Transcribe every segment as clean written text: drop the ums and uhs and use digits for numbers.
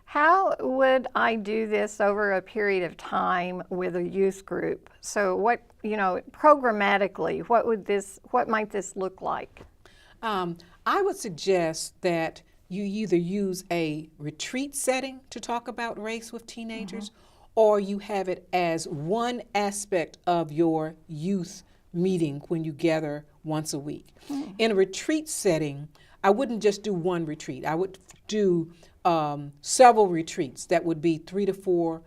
How would I do this over a period of time with a youth group? So what, programmatically, what might this look like? I would suggest that you either use a retreat setting to talk about race with teenagers, or you have it as one aspect of your youth meeting when you gather once a week. In a retreat setting, I wouldn't just do one retreat. I would do several retreats that would be 3 to 4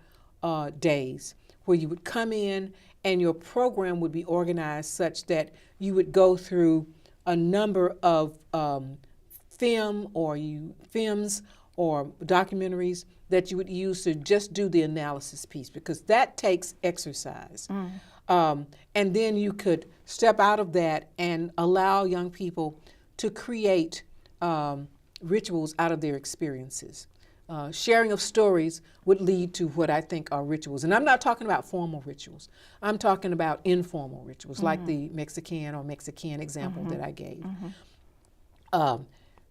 days, where you would come in and your program would be organized such that you would go through a number of films or documentaries that you would use to just do the analysis piece, because that takes exercise. And then you could step out of that and allow young people to create rituals out of their experiences. Sharing of stories would lead to what I think are rituals. And I'm not talking about formal rituals. I'm talking about informal rituals, like the Mexican or Mexican example that I gave.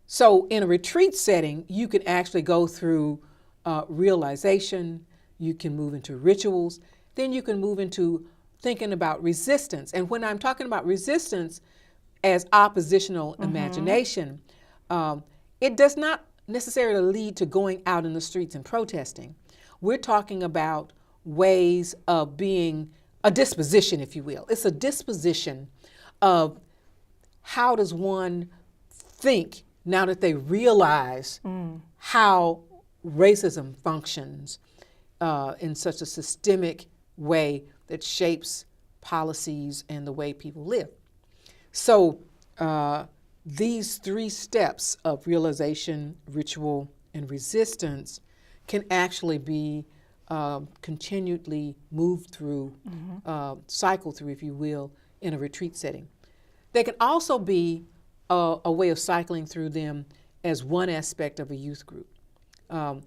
So in a retreat setting, you can actually go through realization, you can move into rituals, then you can move into thinking about resistance. And when I'm talking about resistance as oppositional imagination, it does not necessarily lead to going out in the streets and protesting. We're talking about ways of being a disposition, if you will. It's a disposition of how does one think now that they realize how racism functions in such a systemic way that shapes policies and the way people live. So these 3 steps of realization, ritual, and resistance can actually be continually moved through, cycled through, if you will, in a retreat setting. They can also be a way of cycling through them as one aspect of a youth group. The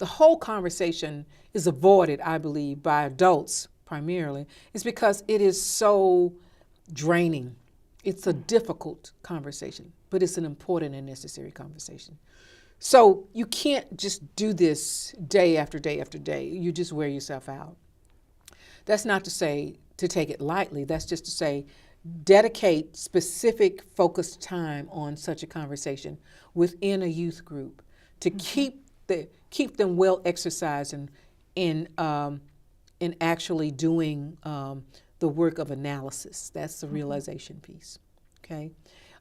whole conversation is avoided, I believe, by adults primarily, is because it is so draining. It's a difficult conversation, but it's an important and necessary conversation. So you can't just do this day after day after day. You just wear yourself out. That's not to say to take it lightly. That's just to say dedicate specific focused time on such a conversation within a youth group to keep them well exercised in actually doing the work of analysis. That's the realization piece. Okay,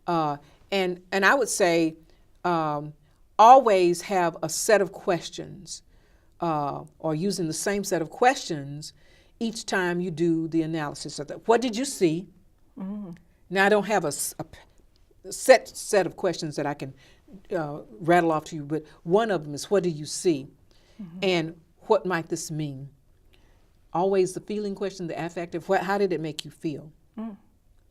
and I would say always have a set of questions, or using the same set of questions each time you do the analysis of that. What did you see? Now I don't have a set of questions that I can rattle off to you, but one of them is, what do you see? And what might this mean? Always the feeling question, the affective, how did it make you feel?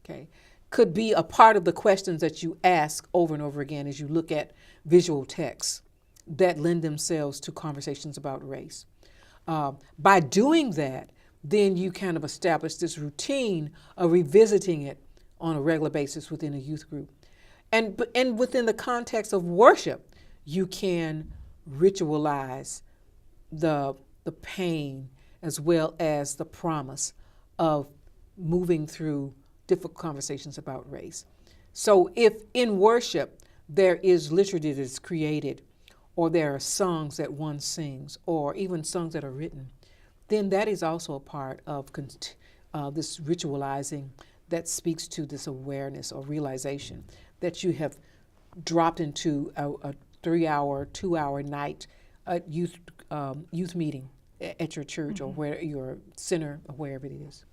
Okay, could be a part of the questions that you ask over and over again as you look at visual texts that lend themselves to conversations about race. By doing that, then you kind of establish this routine of revisiting it on a regular basis within a youth group. And within the context of worship, you can ritualize the pain as well as the promise of moving through difficult conversations about race. So if in worship there is literature that is created, or there are songs that one sings, or even songs that are written, then that is also a part of this ritualizing that speaks to this awareness or realization that you have dropped into a 3-hour, 2-hour night youth meeting at your church or where your center or wherever it is.